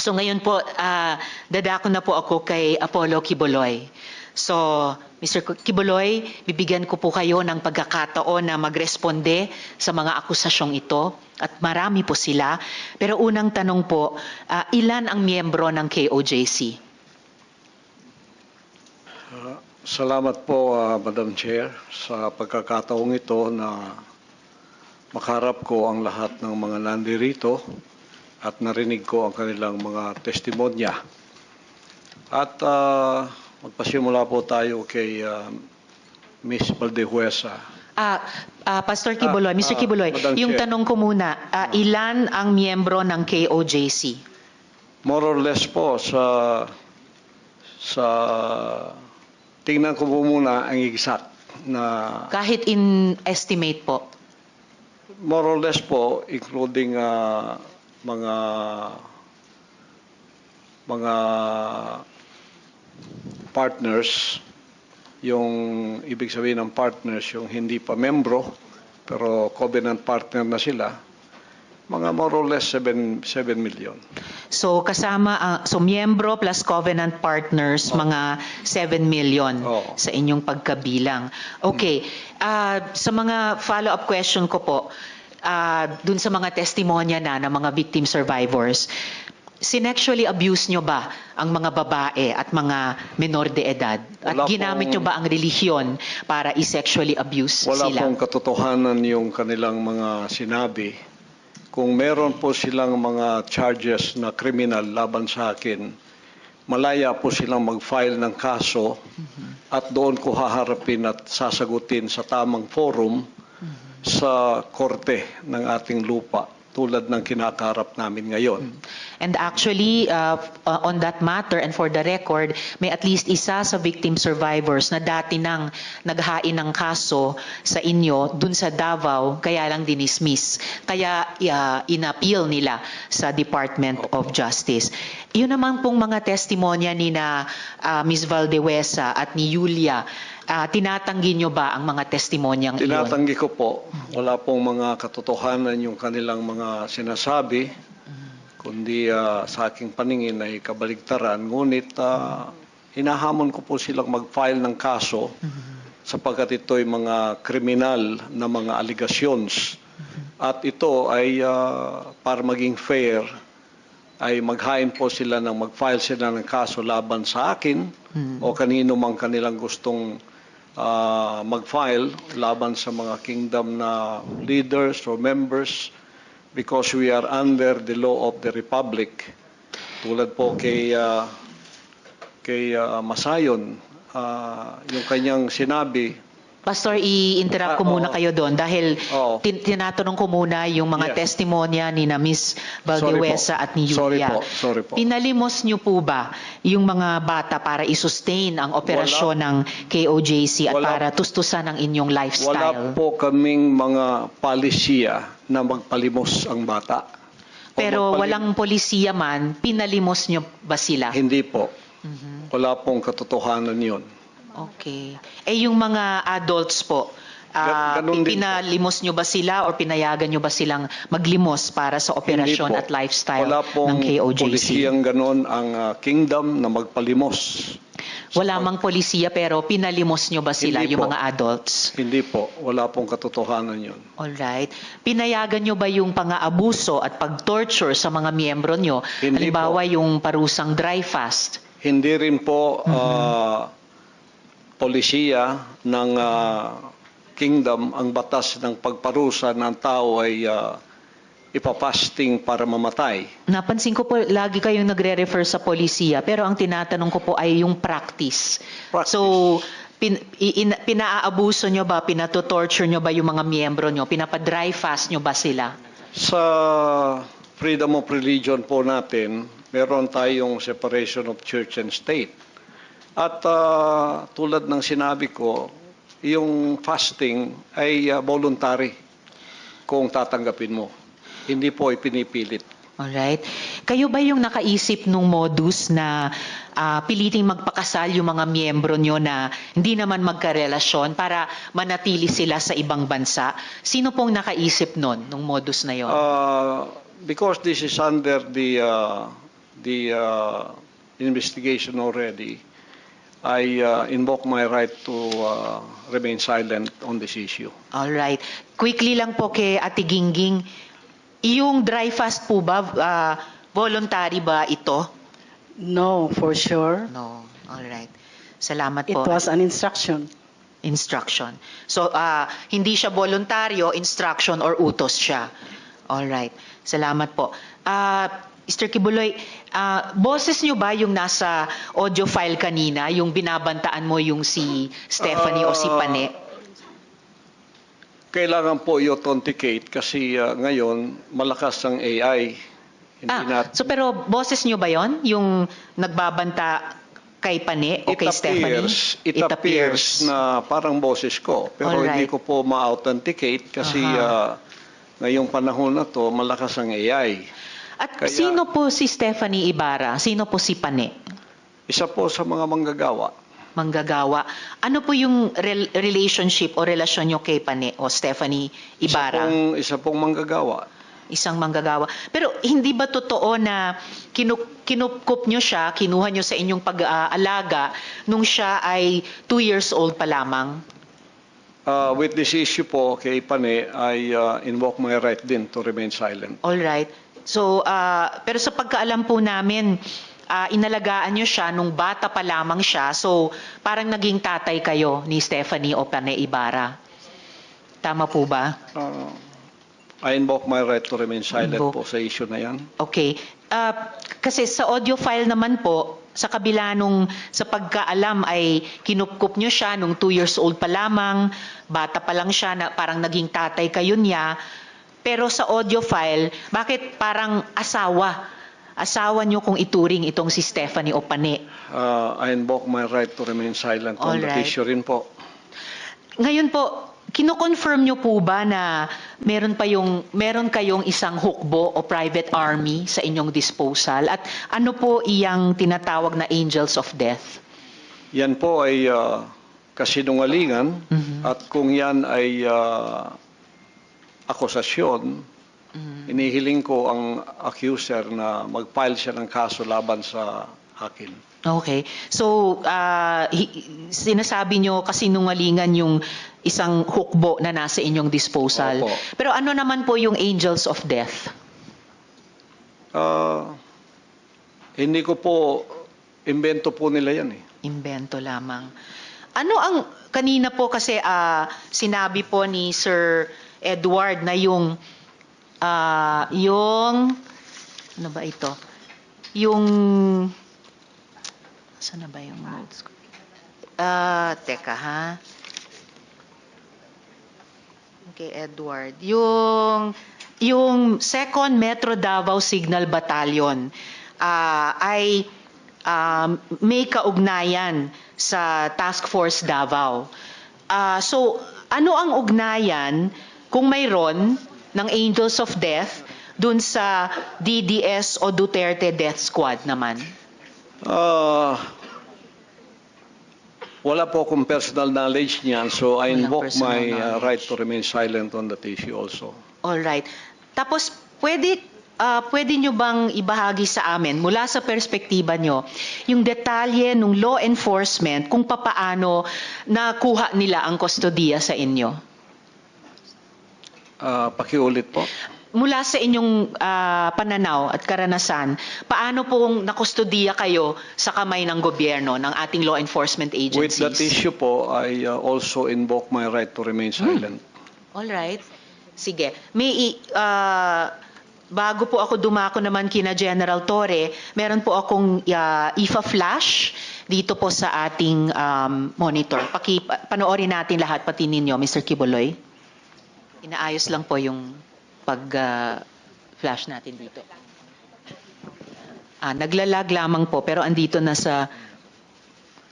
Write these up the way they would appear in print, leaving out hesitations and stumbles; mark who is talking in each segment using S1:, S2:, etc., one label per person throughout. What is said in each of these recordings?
S1: So ngayon po, dadako na po ako kay Apollo Quiboloy. So, Mr. Quiboloy, bibigyan ko po kayo ng pagkakataon na magresponde sa mga akusasyong ito at marami po sila. Pero unang tanong po, ilan ang miyembro ng KOJC?
S2: Salamat po, Madam Chair, sa pagkakataong ito na makaharap ko ang lahat ng mga nandirito at narinig ko ang kanilang mga testimonya. At magpasimula po tayo kay Ms. Valdehuesa.
S1: Pastor Quiboloy, Mr. Quiboloy, yung
S2: Chair,
S1: tanong ko muna, ilan ang miyembro ng KOJC?
S2: More or less po sa tingnan ko po muna ang exact na
S1: Kahit in estimate po.
S2: more or less po, including mga partners, yung ibig sabihin ng partners, yung hindi pa membro, pero covenant partner na sila, mga more or less 7 million.
S1: So kasama, so miyembro plus covenant partners, mga 7 million sa inyong pagkabilang. Okay, sa mga follow-up question ko po, dun sa mga testimonya ng mga victim survivors, sinexually abuse nyo ba ang mga babae at mga menor de edad? At ginamit nyo ba ang relihiyon para i-sexually abuse
S2: Wala
S1: sila?
S2: pong katotohanan yung kanilang mga sinabi. Kung meron po silang mga charges na criminal laban sa akin, malaya po silang mag-file ng kaso at doon ko haharapin at sasagutin sa tamang forum sa korte ng ating lupa tulad ng kinakaharap namin ngayon.
S1: And actually, on that matter and for the record, may at least isa sa victim survivors na dati nang naghain ng kaso sa inyo dun sa Davao, kaya lang dinismiss. Kaya inappeal nila sa Department of Justice. Yun naman pong mga testimonya ni na Ms. Valdehuesa at ni Julia, tinatanggi nyo ba ang mga testimonyang iyon?
S2: Tinatanggi ko po. Wala pong mga katotohanan yung kanilang mga sinasabi, kundi sa aking paningin ay kabaligtaran. Ngunit hinahamon ko po silang mag-file ng kaso sapagkat ito ay mga kriminal na mga allegations. At ito ay para maging fair, ay maghain po sila ng mag-file sila ng kaso laban sa akin o kanino mang kanilang gustong mag-file laban sa mga kingdom na leaders or members because we are under the law of the Republic. Tulad po kay Masayon, yung kanyang sinabi.
S1: Pastor, i-interrupt ko muna kayo doon dahil tinatanong ko muna yung mga testimonya ni na Ms. Valdehuesa at ni Julia.
S2: Sorry po.
S1: Pinalimos niyo po ba yung mga bata para i-sustain ang operasyon ng KOJC at para tustusan ang inyong lifestyle?
S2: Wala po kaming mga palisiya na magpalimos ang bata.
S1: Pero walang polisiya man, pinalimos niyo ba sila?
S2: Hindi po. Wala pong katotohanan yun.
S1: Okay. Yung mga adults po,
S2: Ganun din
S1: pinalimos nyo ba sila or pinayagan nyo ba silang maglimos para sa operasyon at lifestyle ng KOJC?
S2: Wala pong polisiyang ganon ang kingdom na magpalimos.
S1: Wala mang polisiya pero pinalimos nyo ba sila,
S2: Hindi
S1: yung
S2: po.
S1: mga adults?
S2: Hindi po. Wala pong katotohanan yun.
S1: Alright. Pinayagan nyo ba yung pang-aabuso at pag-torture sa mga miyembro nyo?
S2: Hindi
S1: Halimbawa yung parusang dry fast?
S2: Hindi rin po polisiya ng kingdom ang batas ng pagparusa ng tao ay ipapasting para mamatay.
S1: Napansin ko po, lagi kayong nagre-refer sa polisiya, pero ang tinatanong ko po ay yung practice. So, pinaabuso nyo ba, pinatotorture nyo ba yung mga miyembro nyo? Pinapa-dry fast nyo ba sila?
S2: Sa freedom of religion po natin, meron tayong separation of church and state. At tulad ng sinabi ko, yung fasting ay voluntary kung tatanggapin mo. Hindi po ipinipilit.
S1: Alright. Kayo ba yung nakaisip nung modus na piliting magpakasal yung mga miyembro nyo na hindi naman magkarelasyon para manatili sila sa ibang bansa? Sino pong nakaisip nun, nung modus na yon?
S2: Because this is under the investigation already, I invoke my right to remain silent on this issue.
S1: All right. Quickly lang po kay Ate Gingging, yung dry fast po ba, voluntary ba ito?
S3: No, for sure.
S1: No. All right. Salamat
S3: It
S1: po.
S3: was an instruction.
S1: Instruction. So, hindi siya voluntaryo, instruction or utos siya. All right. Salamat po. Mr. Kibuloy, boses nyo ba yung nasa audio file kanina, yung binabantaan mo yung si Stephanie o si Pane?
S2: Kailangan po i-authenticate kasi ngayon malakas ang AI.
S1: So pero boses nyo ba yon yung nagbabanta kay Pane o kay Stephanie?
S2: It appears na parang boses ko. Pero
S1: Alright.
S2: hindi ko po ma-authenticate kasi ngayong panahon na to malakas ang AI.
S1: At
S2: Kaya-
S1: sino po si Stephanie Ibarra? Sino po si Pane?
S2: Isa po sa mga manggagawa.
S1: Manggagawa. Ano po yung relationship o relasyon nyo kay Pane o Stephanie Ibarra?
S2: Isa pong manggagawa.
S1: Isang manggagawa. Pero hindi ba totoo na kinupkup nyo siya, kinuha nyo sa inyong pag-aalaga nung siya ay 2 years old pa lamang?
S2: With this issue po kay Pane, I invoke my right din to remain silent.
S1: All right. So, pero sa pagkaalam po namin, inalagaan nyo siya nung bata pa lamang siya. So, parang naging tatay kayo ni Stephanie o Pane Ibarra. Tama po ba?
S2: I invoke my right to remain silent
S1: Invoke.
S2: po sa issue na yan.
S1: Okay. Kasi sa audio file naman po, sa kabila nung sa pagkaalam ay kinupkup nyo siya nung 2 years old pa lamang, bata pa lang siya, na parang naging tatay kayo niya. Pero sa audio file, bakit parang asawa? Asawa nyo kung ituring itong si Stephanie o Pane.
S2: I invoke my right to remain silent on that
S1: Alright.
S2: issue rin po.
S1: Ngayon po, kino-confirm nyo po ba na meron kayong isang hukbo o private army sa inyong disposal? At ano po iyang tinatawag na angels of death?
S2: Yan po ay kasinungalingan at kung yan ay akusasyon, inihiling ko ang accuser na mag-file siya ng kaso laban sa akin.
S1: Okay. So, sinasabi nyo kasinungalingan yung isang hukbo na nasa inyong disposal.
S2: Opo.
S1: Pero ano naman po yung angels of death?
S2: Hindi ko po, imbento po nila yan eh.
S1: Imbento lamang. Ano ang, kanina po kasi sinabi po ni Sir Edward na yung, ano ba ito? Yung, saan na ba yung notes ko? Teka ha. Okay, Edward. Yung 2nd Metro Davao Signal Battalion ay may kaugnayan sa Task Force Davao. So, ano ang ugnayan kung mayroon ng Angels of Death dun sa DDS o Duterte Death Squad naman?
S2: Wala po akong personal knowledge niyan, so I
S1: Walang
S2: invoke
S1: personal
S2: my
S1: knowledge.
S2: right to remain silent on that issue also.
S1: All right. Tapos pwede nyo bang ibahagi sa amin mula sa perspektiba nyo yung detalye ng law enforcement kung papaano nakuha nila ang kustodiya sa inyo?
S2: Pakiulit po.
S1: Mula sa inyong pananaw at karanasan, paano pong nakustodiya kayo sa kamay ng gobyerno, ng ating law enforcement
S2: With
S1: agencies?
S2: that issue po, I also invoke my right to remain silent.
S1: All right. Sige. Bago po ako dumako naman kina General Torre, meron po akong IFA flash dito po sa ating monitor. Panoorin natin lahat, pati ninyo, Mr. Kibuloy. Inaayos lang po yung pag-flash natin dito. Naglalag lamang po, pero andito na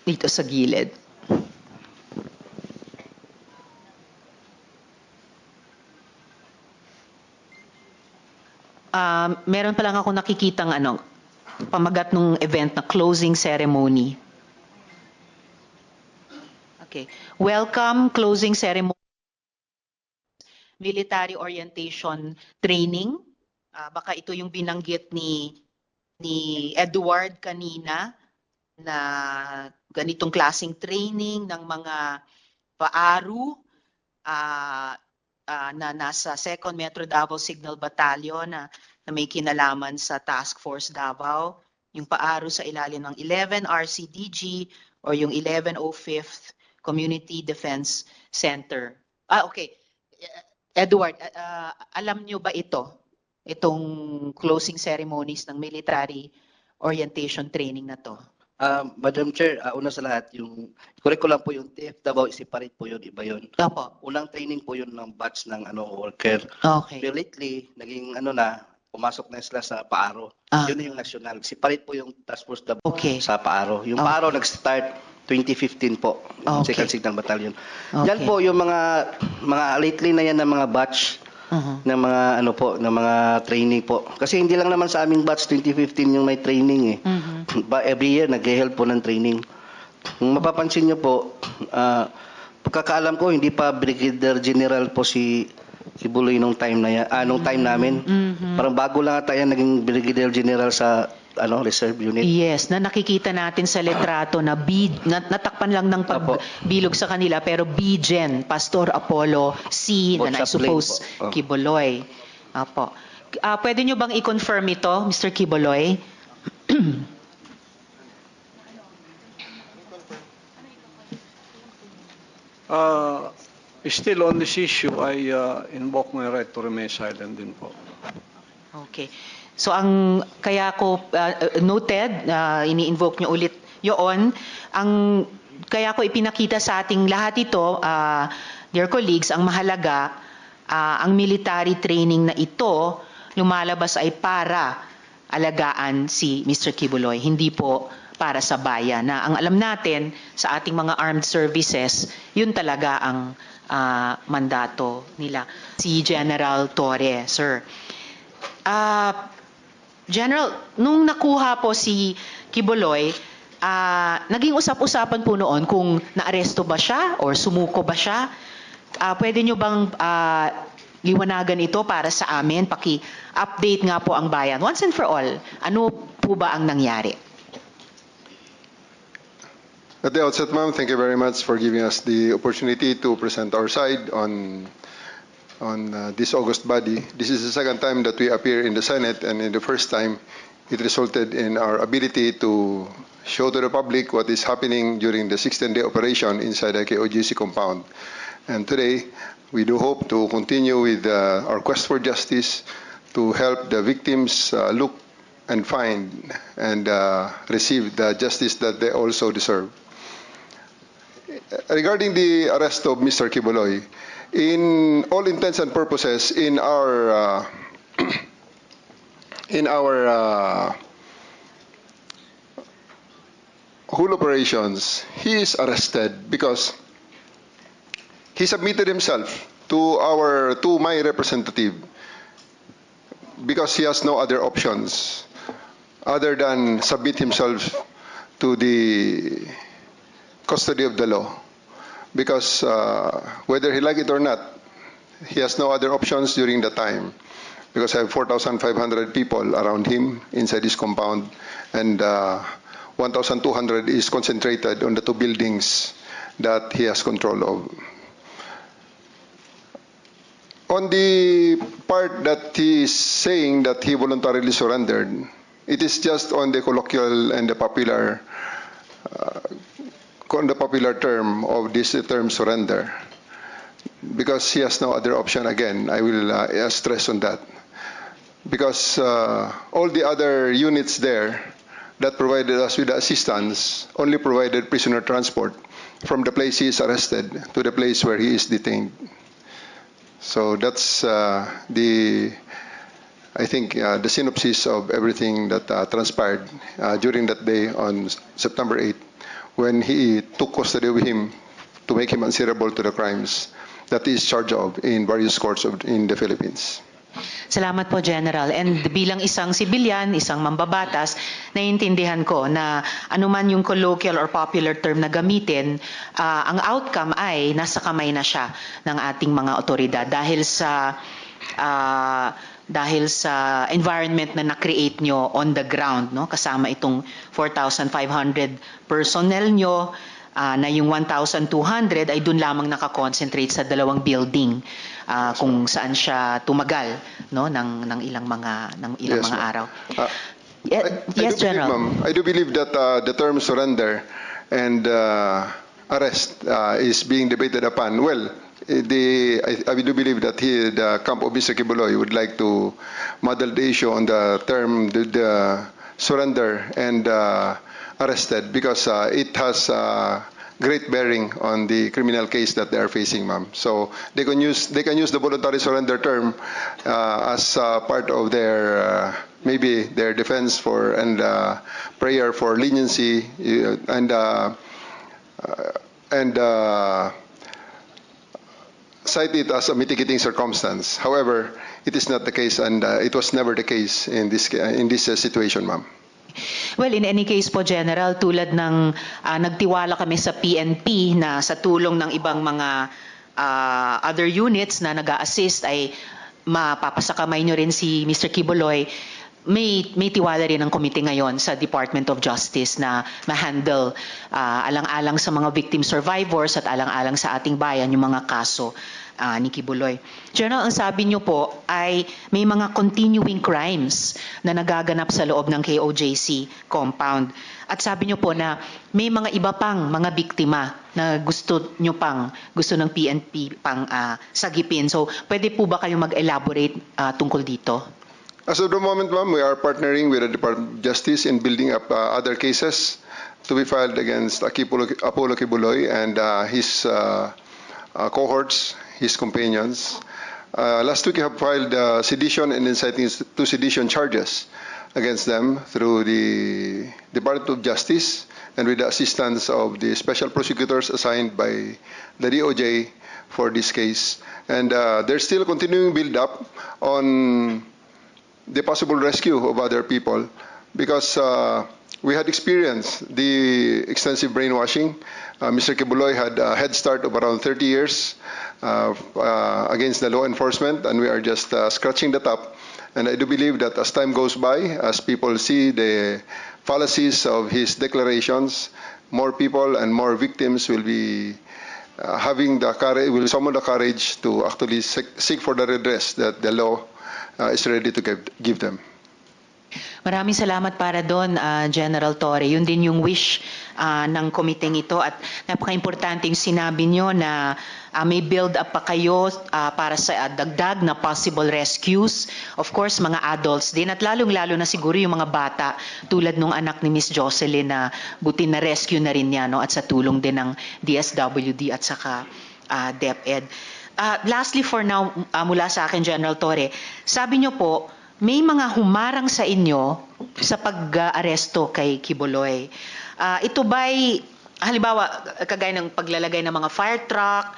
S1: dito sa gilid. Meron pa lang ako nakikitang pamagat ng event na closing ceremony. Okay. Welcome, closing ceremony. Military orientation training. Baka ito yung binanggit ni ni Edward kanina na ganitong klaseng training ng mga paaru na nasa 2nd Metro Davao Signal Battalion na may kinalaman sa Task Force Davao, yung paaru sa ilalim ng 11 RCDG or yung 1105th Community Defense Center. Okay. Edward, alam nyo ba itong closing ceremonies ng military orientation training na to?
S4: Madam Chair, una sa lahat, correct ko lang po yung TF Davao, separate po yun, iba yun.
S1: Opo.
S4: Unang training po yun ng batch ng worker.
S1: Okay.
S4: Pero lately, naging pumasok na sila sa Paaro. Yun yung national. Separate po yung Task Force Davao
S1: Okay.
S4: sa Paaro. Yung
S1: Okay.
S4: Paaro nag-start 2015 po, yung
S1: Okay.
S4: 2nd Signal Battalion.
S1: Okay.
S4: Yan po yung mga lately na yan ng mga batch ng mga ng mga training po. Kasi hindi lang naman sa aming batch 2015 yung may training eh. Every year nag-help po ng training. Kung mapapansin niyo po, pagkakaalam ko hindi pa Brigadier General po si Kibuloy nung time na yan, nung time namin. Parang bago lang ata yan naging Brigadier General sa reserve unit.
S1: Yes, na nakikita natin sa litrato na natakpan lang ng pagbilog sa kanila pero BGen, Pastor Apollo C, na I suppose Kibuloy. Apo. Pwede nyo bang i-confirm ito, Mr. Kibuloy?
S2: Still on this issue, I invoke my right to remain silent din po.
S1: Okay. So kaya ko noted, ini-invoke nyo ulit yun, kaya ko ipinakita sa ating lahat ito, dear colleagues, ang mahalaga, ang military training na ito, lumalabas ay para alagaan si Mr. Kibuloy, hindi po para sa bayan. Na ang alam natin sa ating mga armed services, yun talaga ang mandato nila. Si General Torre, sir. General, nung nakuha po si Kibuloy, naging usap-usapan po noon kung naaresto ba siya or sumuko ba siya. Pwede nyo bang liwanagan ito para sa amin? Paki-update nga po ang bayan. Once and for all, ano po ba ang nangyari?
S5: At the outset, ma'am, thank you very much for giving us the opportunity to present our side on this August body. This is the second time that we appear in the Senate, and in the first time, it resulted in our ability to show to the public what is happening during the 16-day operation inside the KOGC compound. And today, we do hope to continue with our quest for justice to help the victims look and find and receive the justice that they also deserve. Regarding the arrest of Mr. Kibuloy, in all intents and purposes, in our whole operations, he is arrested because he submitted himself to my representative because he has no other options other than submit himself to the custody of the law. Because whether he like it or not, he has no other options during the time. Because I have 4,500 people around him inside this compound, and 1,200 is concentrated on the 2 buildings that he has control of. On the part that he is saying that he voluntarily surrendered, it is just on the colloquial and the popular term of this term surrender, because he has no other option. Again, I will stress on that, because all the other units there that provided us with assistance only provided prisoner transport from the place he is arrested to the place where he is detained. So that's the synopsis of everything that transpired during that day on September 8th, when he took custody of him to make him answerable to the crimes that he is charged of in various courts in the Philippines.
S1: Salamat po, General. And bilang isang sibilyan, isang mambabatas, naiintindihan ko na anuman yung colloquial or popular term na gamitin, ang outcome ay nasa kamay na siya ng ating mga otoridad dahil sa dahil sa environment na na-create nyo on the ground, no? Kasama itong 4,500 personnel nyo, na yung 1,200 ay dun lamang nakakonsentrate sa dalawang building kung saan siya tumagal, no, ng ilang mga
S5: Yes, ma'am.
S1: araw.
S5: I
S1: Yes,
S5: do believe,
S1: General.
S5: ma'am, I do believe that the term surrender and arrest is being debated upon. Well, I do believe that the camp of Mr. Kibuloy would like to model the issue on the term the surrender and arrested because it has great bearing on the criminal case that they are facing, ma'am. So they can use the voluntary surrender term as part of their maybe their defense for and prayer for leniency and cite it as a mitigating circumstance. However, it is not the case, and it was never the case in this situation, ma'am.
S1: Well, in any case po, General, tulad ng nagtiwala kami sa PNP na sa tulong ng ibang mga other units na nag-a-assist ay mapapasakamay nyo rin si Mr. Kibuloy, may tiwala rin ang komite ngayon sa Department of Justice na ma-handle alang-alang sa mga victim survivors at alang-alang sa ating bayan yung mga kaso ni Kibuloy. General, ang sabi niyo po ay may mga continuing crimes na nagaganap sa loob ng KOJC compound. At sabi niyo po na may mga iba pang mga biktima na gusto ng PNP pang sagipin. So, pwede po ba kayong mag-elaborate tungkol dito?
S5: As of the moment, ma'am, we are partnering with the Department of Justice in building up other cases to be filed against Apollo Kibuloy and his cohorts, his companions. Last week, we have filed sedition and inciting to sedition charges against them through the Department of Justice and with the assistance of the special prosecutors assigned by the DOJ for this case. And there's still continuing build-up on the possible rescue of other people because we had experienced the extensive brainwashing. Mr. Kibuloy had a head start of around 30 years against the law enforcement, and we are just scratching the top. And I do believe that as time goes by, as people see the fallacies of his declarations, more people and more victims will be having the courage, will summon the courage to actually seek for the redress that the law is ready to give them.
S1: Maraming salamat para doon, General Torre. Yun din yung wish ng komiteng ito at napaka-importante yung sinabi nyo na may build up pa kayo para sa dagdag na possible rescues. Of course, mga adults din at lalong-lalo na siguro yung mga bata tulad nung anak ni Miss Jocelyn na buti na rescue na rin niya, no? At sa tulong din ng DSWD at saka DepEd. Lastly for now, mula sa akin, General Torre, sabi nyo po, may mga humarang sa inyo sa pag-aresto kay Kibuloy. Ito ba'y, halimbawa, kagaya ng paglalagay ng mga fire truck,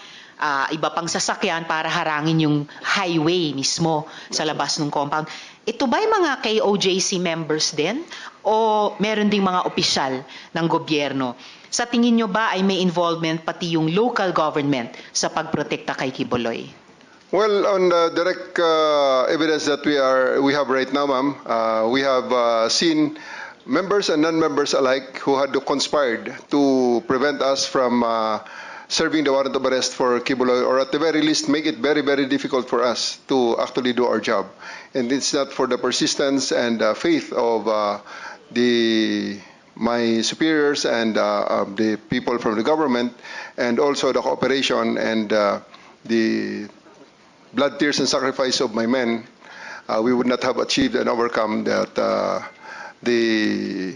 S1: iba pang sasakyan para harangin yung highway mismo sa labas ng compound. Ito ba'y mga KOJC members din? O meron ding mga opisyal ng gobyerno? Sa tingin nyo ba ay may involvement pati yung local government sa pagprotekta kay Kibuloy?
S5: Well, on the direct evidence that we have right now, ma'am, we have seen members and non-members alike who had conspired to prevent us from serving the warrant of arrest for Kibuloy, or at the very least make it very, very difficult for us to actually do our job. And it's not for the persistence and faith of my superiors and the people from the government, and also the cooperation and the blood, tears, and sacrifice of my men, we would not have achieved and overcome that the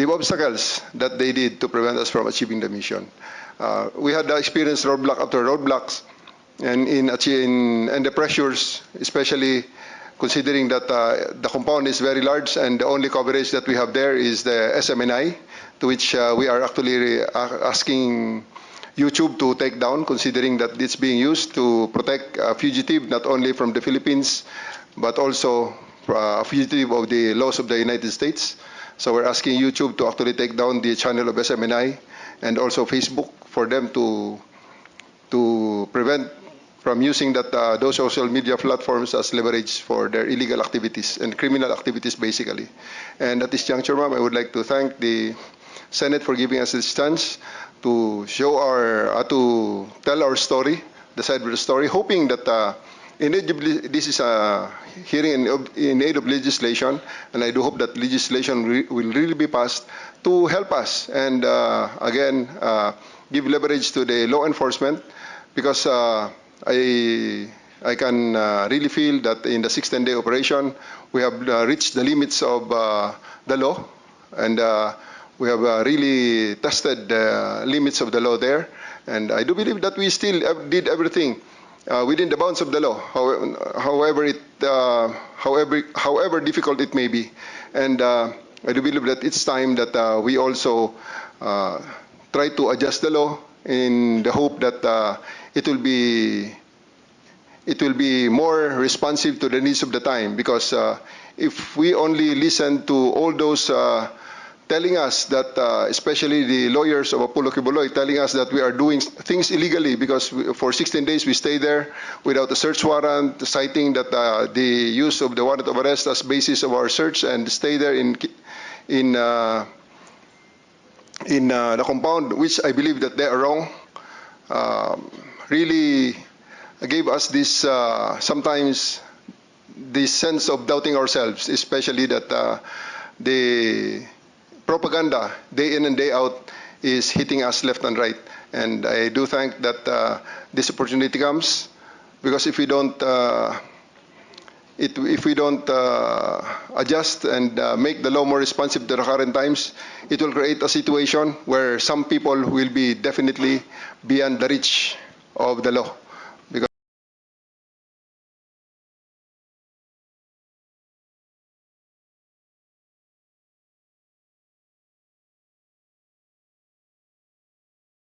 S5: obstacles that they did to prevent us from achieving the mission. We had experienced roadblock after roadblocks, and in the pressures, especially considering that the compound is very large and the only coverage that we have there is the SMNI, to which we are actually asking YouTube to take down, considering that it's being used to protect a fugitive not only from the Philippines, but also a fugitive of the laws of the United States. So we're asking YouTube to actually take down the channel of SMNI and also Facebook for them to prevent from using those social media platforms as leverage for their illegal activities and criminal activities, basically. And at this juncture, ma'am, I would like to thank the Senate for giving us this chance to show to tell our story, the side of the story, hoping that inevitably this is a hearing in aid of legislation, and I do hope that legislation will really be passed to help us and again give leverage to the law enforcement, because I can really feel that in the 6-10-day operation we have reached the limits of the law, and we have really tested the limits of the law there, and I do believe that we still did everything within the bounds of the law, however difficult it may be. And I do believe that it's time that we also try to adjust the law in the hope that it will be more responsive to the needs of the time. Because if we only listen to all those telling us that, especially the lawyers of Apollo Kibuloy, telling us that we are doing things illegally because for 16 days we stay there without a search warrant, citing that the use of the warrant of arrest as basis of our search, and stay there in the compound, which I believe that they are wrong, really gave us this sometimes this sense of doubting ourselves, especially that the propaganda day in and day out is hitting us left and right. And I do think that this opportunity comes, because if we don't adjust and make the law more responsive to the current times, it will create a situation where some people will be definitely beyond the reach of the law.